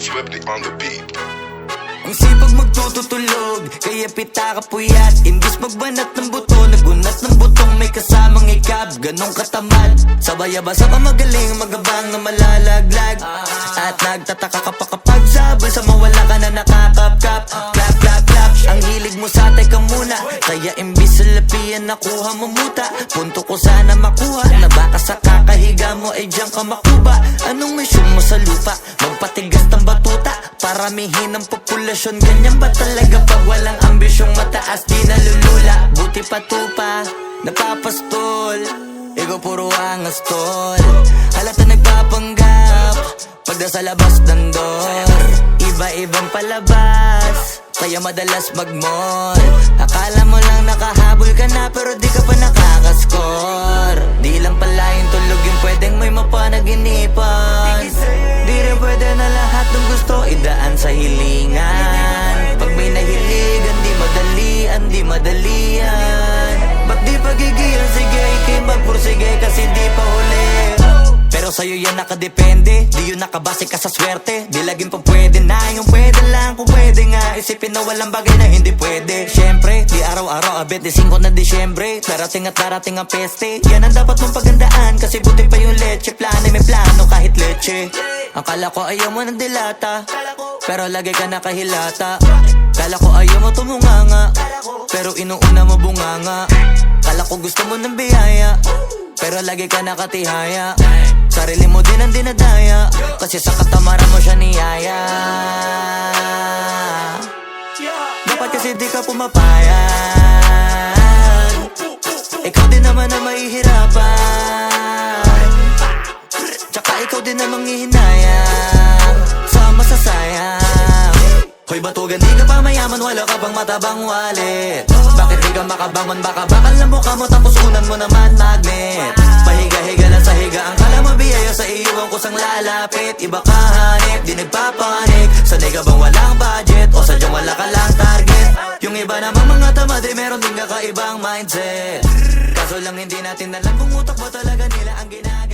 Swifty on the beat. Ang sipag magtututulog, kaya pita ka puyat. Imbis magbanat ng buto, nagunat ng butong may kasamang ikab. Ganong katamad, sabay-abasa ka magaling, magabang na malalaglag. At nagtataka ka pa kapag sabay sa mawala ka na nakakapkap. Clap, clap, clap, ang hilig mo sa ka muna. Kaya imbis sa lapian nakuha mo muta. Punto ko sana makuha, na baka sa kakahiga mo ay diyan ka makuba. Anong mission mo sa lupa? Magpatigas ng batuta, paramihin ang populasyon. Ganyan ba talaga pag walang ambisyong mataas? Di nalulula, buti patupa, napapastol. Ikaw puro angas tol, halata nagpapanggap pagda sa labas ng door. Iba-ibang palabas, kaya madalas mag-mall. Akala mo lang nakahabol ka na, pero di ka pa nakakascore. Di lang pala yung tulog yung pwedeng may mapanaginipan. Di rin pwede na lahat ng gusto idaan sa hilingan. Pag may nahiligan, di madalian, di madalian. Ba't di pagigil? Sige, magpursige kasi di pa huli. Pero sa'yo yan nakadepende, di yun nakabase ka sa swerte. Di laging pa pwede na, yung pwede lang kung pwede nga. Isipin na walang bagay na hindi pwede. Siyempre, di araw-araw 25 na Disyembre. Darating at darating ang peste, yan ang dapat mong pagandaan. Kasi buti pa yung leche, plano may plano kahit leche. Akala ko ayaw mo ng dilata, pero lagi ka nakahilata. Kala ko ayaw mo tumunganga, pero inuuna mo bunganga. Kala ko gusto mo ng biyaya, pero lagi ka nakatihaya. Sarili mo din ang dinadaya, kasi sa katamaran mo siya niyaya. Dapat kasi di ka pumapayag, ikaw din naman ang mahihirapan. Tsaka ikaw din ang manghihinayang sa masasayang. Hoy batugan, di ka pa mayaman, wala ka pang matabang wallet. Bakit di ka makabangon? Baka bakal na mukha mo tapos unan mo naman magnet. Pahiga-higa lang sa higa, ang kala mabiyaya sa iyo ang kusang lalapit. Iba ka hanip, di nagpapanik. Sanay ka bang walang budget o sadyang wala ka lang target? Yung iba namang mga tamad ay meron din kakaibang mindset. Kaso lang hindi natin alam kung utak ba talaga nila ang ginagawa.